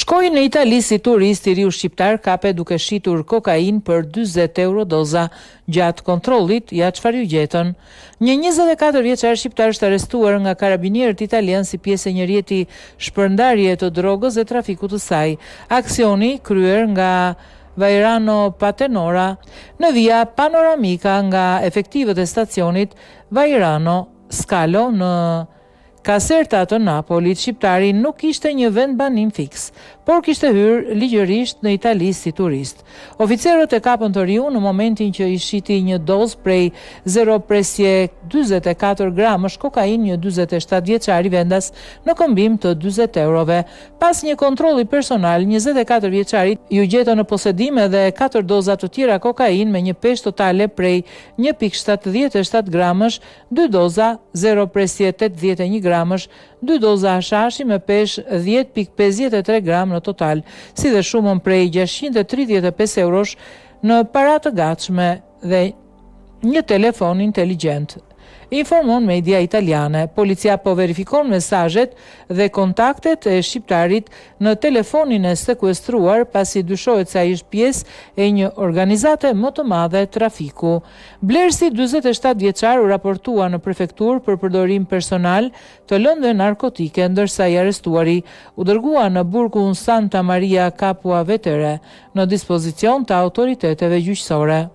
Shkoi në Itali si turist I riu shqiptar kape duke shitur kokain për 40 euro doza. Gjatë kontrollit, ja çfarë ju gjetën. Një 24 vjeçar shqiptar është arrestuar nga karabinierët italianë si pjesë e një rjeti shpërndarje të drogës dhe trafikut të saj. Aksioni kryer nga Vairano Patenora në via Panoramika nga efektivët e stacionit Vairano Scalo në Caserta të Napolit. Shqiptari nuk kishte një vend banim fiks, por kishte hyrë ligjërisht në Itali si turist. Oficerët e kapën të riu në momentin që I shiti një dozë prej 0.44 gramësh kokain një 47 vjeçari vendas në këmbim të 40 eurove. Pas një kontrolli personal, 24 vjeçari ju gjetën në posedim edhe 4 doza të tjera kokain me një peshë totale prej 1.77 gramësh, 2 doza 0.81 gramësh, 2 doza hashashi me peshë 10.53 gram në total, si dhe shumën prej 635 eurosh në para të gatshme dhe një telefon inteligjent. Informon media italiane. Policia po verifikon mesazhet dhe kontaktet e shqiptarit në telefonin e sekuestruar pasi dyshohet se ai është pjesë e një organizate më të madhe trafiku. Blersi 47 vjeçar u raportua në prefektur për përdorim personal të lëndëve narkotike, ndërsa I arrestuari u dërgua në burgun Santa Maria Capua Vetere në dispozicion të autoriteteve gjyqësore.